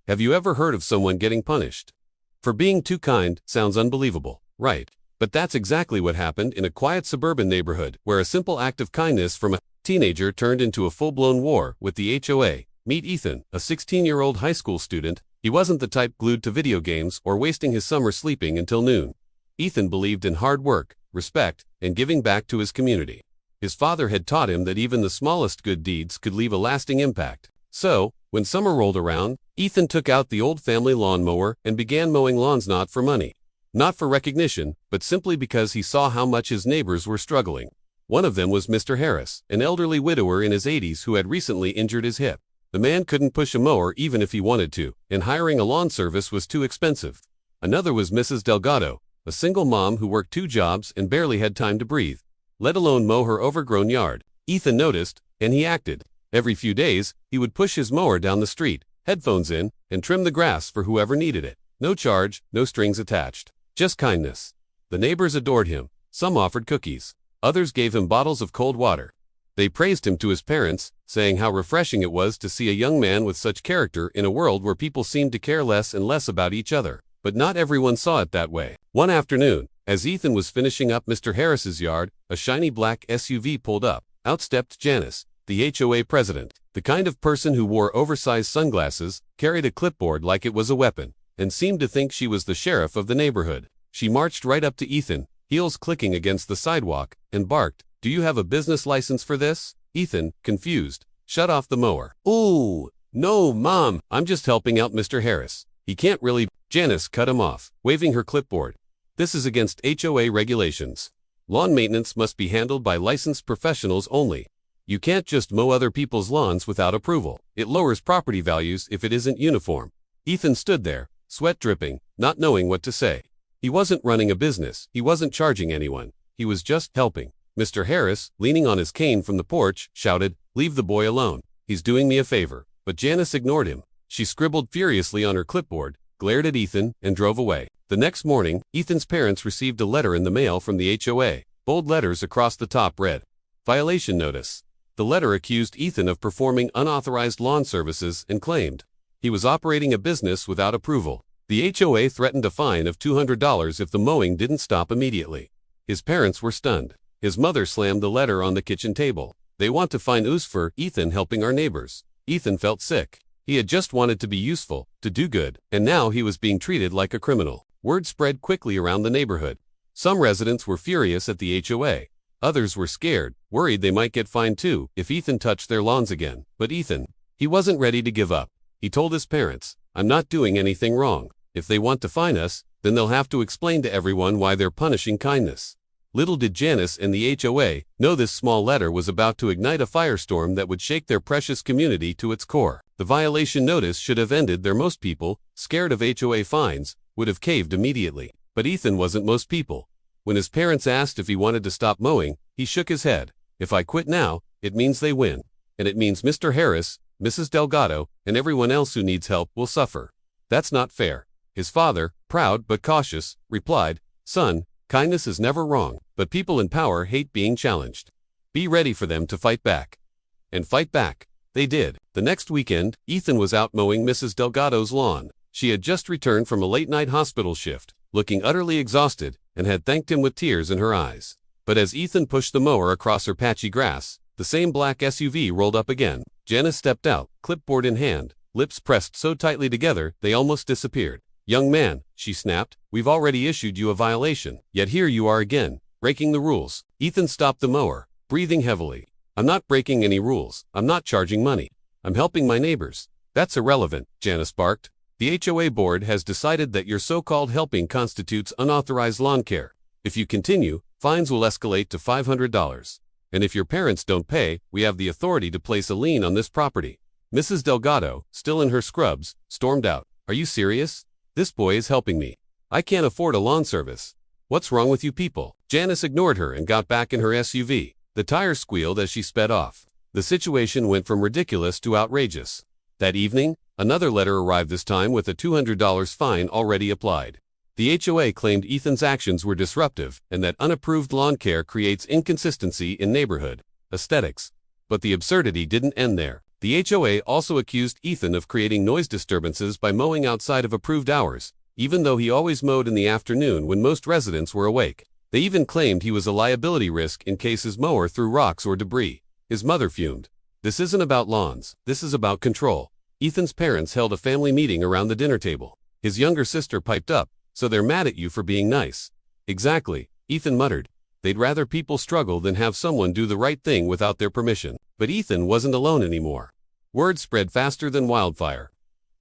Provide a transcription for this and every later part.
Have you ever heard of someone getting punished for being too kind? Sounds unbelievable, right? But that's exactly what happened in a quiet suburban neighborhood where a simple act of kindness from a teenager turned into a full-blown war with the HOA. Meet Ethan, a 16-year-old high school student. He wasn't the type glued to video games or wasting his summer sleeping until noon. Ethan believed in hard work, respect, and giving back to his community. His father had taught him that even the smallest good deeds could leave a lasting impact. So, when summer rolled around, Ethan took out the old family lawnmower and began mowing lawns, not for money, not for recognition, but simply because he saw how much his neighbors were struggling. One of them was Mr. Harris, an elderly widower in his 80s who had recently injured his hip. The man couldn't push a mower even if he wanted to, and hiring a lawn service was too expensive. Another was Mrs. Delgado, a single mom who worked 2 jobs and barely had time to breathe, let alone mow her overgrown yard. Ethan noticed, and he acted. Every few days, he would push his mower down the street, headphones in, and trim the grass for whoever needed it. No charge, no strings attached. Just kindness. The neighbors adored him. Some offered cookies. Others gave him bottles of cold water. They praised him to his parents, saying how refreshing it was to see a young man with such character in a world where people seemed to care less and less about each other. But not everyone saw it that way. One afternoon, as Ethan was finishing up Mr. Harris's yard, a shiny black SUV pulled up. Out stepped Janice, the HOA president, the kind of person who wore oversized sunglasses, carried a clipboard like it was a weapon, and seemed to think she was the sheriff of the neighborhood. She marched right up to Ethan, heels clicking against the sidewalk, and barked, "Do you have a business license for this?" Ethan, confused, shut off the mower. "Ooh, no, Mom, I'm just helping out Mr. Harris. He can't really." Janice cut him off, waving her clipboard. "This is against HOA regulations. Lawn maintenance must be handled by licensed professionals only. You can't just mow other people's lawns without approval. It lowers property values if it isn't uniform." Ethan stood there, sweat dripping, not knowing what to say. He wasn't running a business. He wasn't charging anyone. He was just helping. Mr. Harris, leaning on his cane from the porch, shouted, "Leave the boy alone. He's doing me a favor." But Janice ignored him. She scribbled furiously on her clipboard, glared at Ethan, and drove away. The next morning, Ethan's parents received a letter in the mail from the HOA. Bold letters across the top read, "Violation notice." The letter accused Ethan of performing unauthorized lawn services and claimed he was operating a business without approval. The HOA threatened a fine of $200 if the mowing didn't stop immediately. His parents were stunned. His mother slammed the letter on the kitchen table. "They want to fine us for Ethan helping our neighbors." Ethan felt sick. He had just wanted to be useful, to do good, and now he was being treated like a criminal. Word spread quickly around the neighborhood. Some residents were furious at the HOA. Others were scared, worried they might get fined too if Ethan touched their lawns again. But Ethan, he wasn't ready to give up. He told his parents, "I'm not doing anything wrong. If they want to fine us, then they'll have to explain to everyone why they're punishing kindness." Little did Janice and the HOA know this small letter was about to ignite a firestorm that would shake their precious community to its core. The violation notice should have ended there. Most people, scared of HOA fines, would have caved immediately. But Ethan wasn't most people. When his parents asked if he wanted to stop mowing, he shook his head. "If I quit now, it means they win. And it means Mr. Harris, Mrs. Delgado, and everyone else who needs help will suffer. That's not fair." His father, proud but cautious, replied, "Son, kindness is never wrong, but people in power hate being challenged. Be ready for them to fight back." And fight back they did. The next weekend, Ethan was out mowing Mrs. Delgado's lawn. She had just returned from a late-night hospital shift, looking utterly exhausted, and had thanked him with tears in her eyes. But as Ethan pushed the mower across her patchy grass, the same black SUV rolled up again. Janice stepped out, clipboard in hand, lips pressed so tightly together they almost disappeared. "Young man," she snapped, "we've already issued you a violation, yet here you are again, breaking the rules." Ethan stopped the mower, breathing heavily. "I'm not breaking any rules. I'm not charging money. I'm helping my neighbors." "That's irrelevant," Janice barked. "The HOA board has decided that your so-called helping constitutes unauthorized lawn care. If you continue, fines will escalate to $500. And if your parents don't pay, we have the authority to place a lien on this property." Mrs. Delgado, still in her scrubs, stormed out. "Are you serious? This boy is helping me. I can't afford a lawn service. What's wrong with you people?" Janice ignored her and got back in her SUV. The tires squealed as she sped off. The situation went from ridiculous to outrageous. That evening, another letter arrived, this time with a $200 fine already applied. The HOA claimed Ethan's actions were disruptive and that unapproved lawn care creates inconsistency in neighborhood aesthetics. But the absurdity didn't end there. The HOA also accused Ethan of creating noise disturbances by mowing outside of approved hours, even though he always mowed in the afternoon when most residents were awake. They even claimed he was a liability risk in case his mower threw rocks or debris. His mother fumed. "This isn't about lawns, this is about control." Ethan's parents held a family meeting around the dinner table. His younger sister piped up, "So they're mad at you for being nice." "Exactly," Ethan muttered. "They'd rather people struggle than have someone do the right thing without their permission." But Ethan wasn't alone anymore. Word spread faster than wildfire.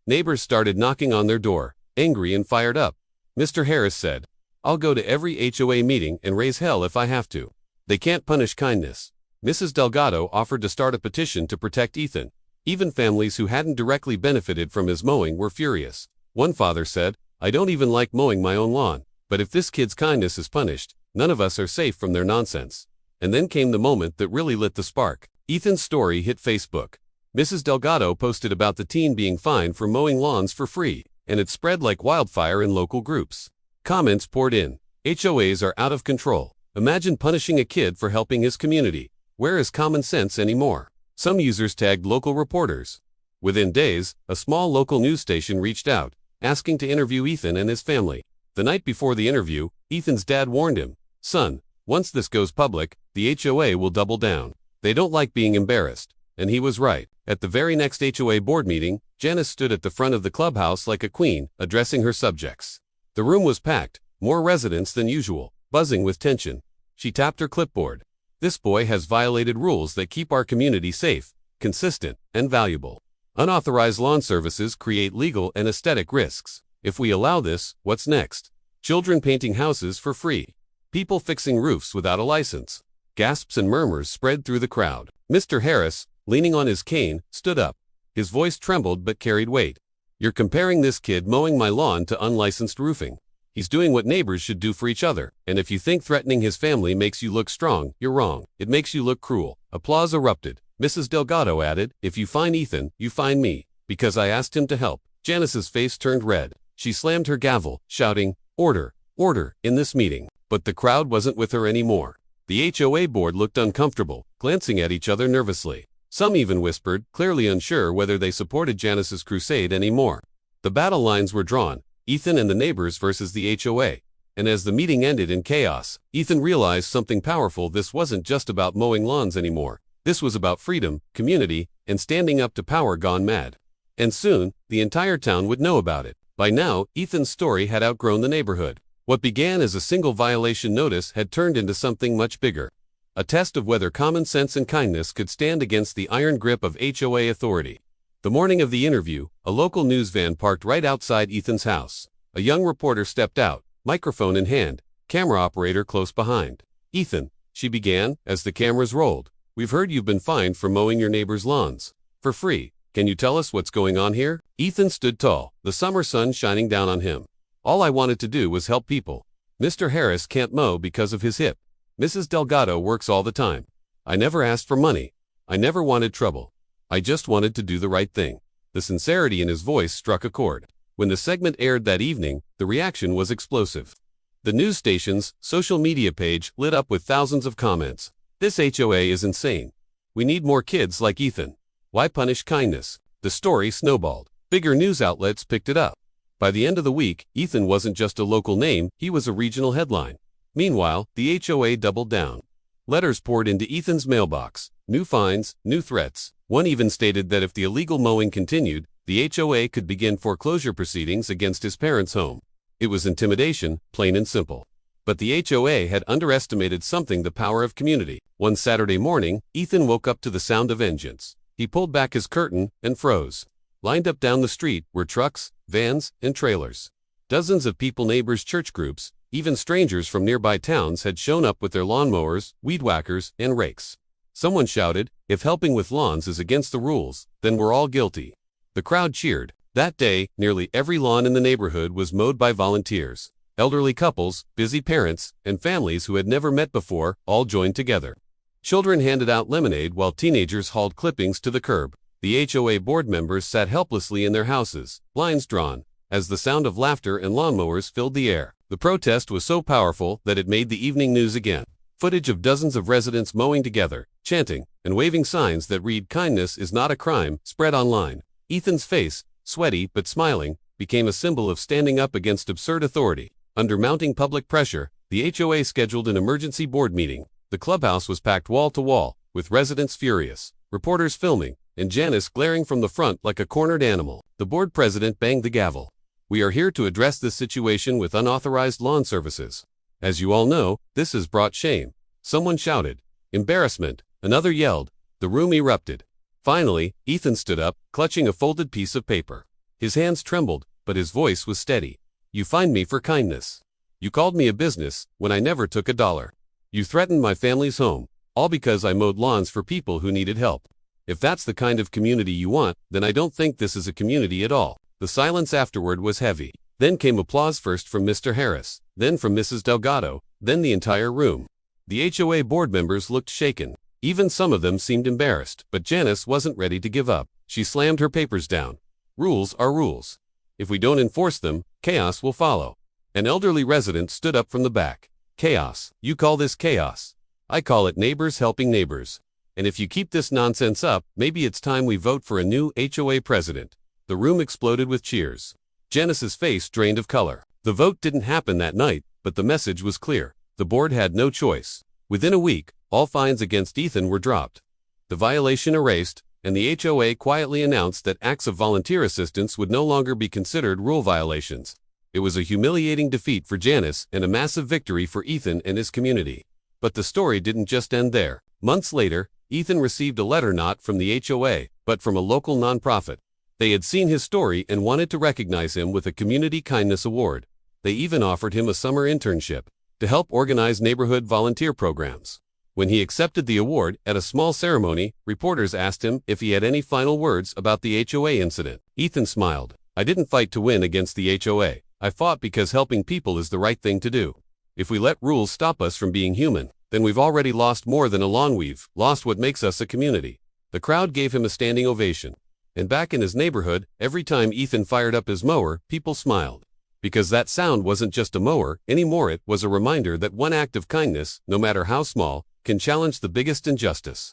Neighbors started knocking on their door, angry and fired up. Mr. Harris said, "I'll go to every HOA meeting and raise hell if I have to. They can't punish kindness." Mrs. Delgado offered to start a petition to protect Ethan. Even families who hadn't directly benefited from his mowing were furious. One father said, "I don't even like mowing my own lawn, but if this kid's kindness is punished, none of us are safe from their nonsense." And then came the moment that really lit the spark. Ethan's story hit Facebook. Mrs. Delgado posted about the teen being fined for mowing lawns for free, and it spread like wildfire in local groups. Comments poured in. "HOAs are out of control. Imagine punishing a kid for helping his community. Where is common sense anymore?" Some users tagged local reporters. Within days, a small local news station reached out, asking to interview Ethan and his family. The night before the interview, Ethan's dad warned him, "Son, once this goes public, the HOA will double down. They don't like being embarrassed." And he was right. At the very next HOA board meeting, Janice stood at the front of the clubhouse like a queen, addressing her subjects. The room was packed, more residents than usual, buzzing with tension. She tapped her clipboard. "This boy has violated rules that keep our community safe, consistent, and valuable. Unauthorized lawn services create legal and aesthetic risks. If we allow this, what's next? Children painting houses for free. People fixing roofs without a license." Gasps and murmurs spread through the crowd. Mr. Harris, leaning on his cane, stood up. His voice trembled but carried weight. "You're comparing this kid mowing my lawn to unlicensed roofing. He's doing what neighbors should do for each other, and if you think threatening his family makes you look strong, you're wrong. It makes you look cruel." Applause erupted. Mrs. Delgado added, "If you fine Ethan, you fine me, because I asked him to help." Janice's face turned red. She slammed her gavel, shouting, "Order, order," in this meeting. But the crowd wasn't with her anymore. The HOA board looked uncomfortable, glancing at each other nervously. Some even whispered, clearly unsure whether they supported Janice's crusade anymore. The battle lines were drawn. Ethan and the neighbors versus the HOA. And as the meeting ended in chaos, Ethan realized something powerful. This wasn't just about mowing lawns anymore. This was about freedom, community, and standing up to power gone mad. And soon, the entire town would know about it. By now, Ethan's story had outgrown the neighborhood. What began as a single violation notice had turned into something much bigger. A test of whether common sense and kindness could stand against the iron grip of HOA authority. The morning of the interview, a local news van parked right outside Ethan's house. A young reporter stepped out, microphone in hand, camera operator close behind. "Ethan," she began, as the cameras rolled, "we've heard you've been fined for mowing your neighbor's lawns. For free. Can you tell us what's going on here?" Ethan stood tall, the summer sun shining down on him. "All I wanted to do was help people. Mr. Harris can't mow because of his hip. Mrs. Delgado works all the time. I never asked for money. I never wanted trouble. I just wanted to do the right thing." The sincerity in his voice struck a chord. When the segment aired that evening, the reaction was explosive. The news station's social media page lit up with thousands of comments. "This HOA is insane. We need more kids like Ethan. Why punish kindness?" The story snowballed. Bigger news outlets picked it up. By the end of the week, Ethan wasn't just a local name, he was a regional headline. Meanwhile, the HOA doubled down. Letters poured into Ethan's mailbox. New fines, new threats. One even stated that if the illegal mowing continued, the HOA could begin foreclosure proceedings against his parents' home. It was intimidation, plain and simple. But the HOA had underestimated something: the power of community. One Saturday morning, Ethan woke up to the sound of engines. He pulled back his curtain and froze. Lined up down the street were trucks, vans, and trailers. Dozens of people, neighbors, church groups, even strangers from nearby towns had shown up with their lawnmowers, weed whackers, and rakes. Someone shouted, "If helping with lawns is against the rules, then we're all guilty." The crowd cheered. That day, nearly every lawn in the neighborhood was mowed by volunteers. Elderly couples, busy parents, and families who had never met before all joined together. Children handed out lemonade while teenagers hauled clippings to the curb. The HOA board members sat helplessly in their houses, blinds drawn, as the sound of laughter and lawnmowers filled the air. The protest was so powerful that it made the evening news again. Footage of dozens of residents mowing together, chanting, and waving signs that read "Kindness is not a crime" spread online. Ethan's face, sweaty but smiling, became a symbol of standing up against absurd authority. Under mounting public pressure, the HOA scheduled an emergency board meeting. The clubhouse was packed wall to wall, with residents furious, reporters filming, and Janice glaring from the front like a cornered animal. The board president banged the gavel. "We are here to address this situation with unauthorized lawn services. As you all know, this has brought shame." Someone shouted. "Embarrassment." Another yelled. The room erupted. Finally, Ethan stood up, clutching a folded piece of paper. His hands trembled, but his voice was steady. "You fined me for kindness. You called me a business when I never took $1. You threatened my family's home, all because I mowed lawns for people who needed help. If that's the kind of community you want, then I don't think this is a community at all." The silence afterward was heavy. Then came applause, first from Mr. Harris, then from Mrs. Delgado, then the entire room. The HOA board members looked shaken. Even some of them seemed embarrassed, but Janice wasn't ready to give up. She slammed her papers down. "Rules are rules. If we don't enforce them, chaos will follow." An elderly resident stood up from the back. "Chaos? You call this chaos? I call it neighbors helping neighbors. And if you keep this nonsense up, maybe it's time we vote for a new HOA president." The room exploded with cheers. Janice's face drained of color. The vote didn't happen that night, but the message was clear. The board had no choice. Within a week, all fines against Ethan were dropped, the violation erased, and the HOA quietly announced that acts of volunteer assistance would no longer be considered rule violations. It was a humiliating defeat for Janice and a massive victory for Ethan and his community. But the story didn't just end there. Months later, Ethan received a letter not from the HOA, but from a local nonprofit. They had seen his story and wanted to recognize him with a Community Kindness Award. They even offered him a summer internship to help organize neighborhood volunteer programs. When he accepted the award at a small ceremony, reporters asked him if he had any final words about the HOA incident. Ethan smiled. "I didn't fight to win against the HOA. I fought because helping people is the right thing to do. If we let rules stop us from being human, then we've already lost more than a lawn. We've lost what makes us a community." The crowd gave him a standing ovation. And back in his neighborhood, every time Ethan fired up his mower, people smiled. Because that sound wasn't just a mower anymore, it was a reminder that one act of kindness, no matter how small, can challenge the biggest injustice.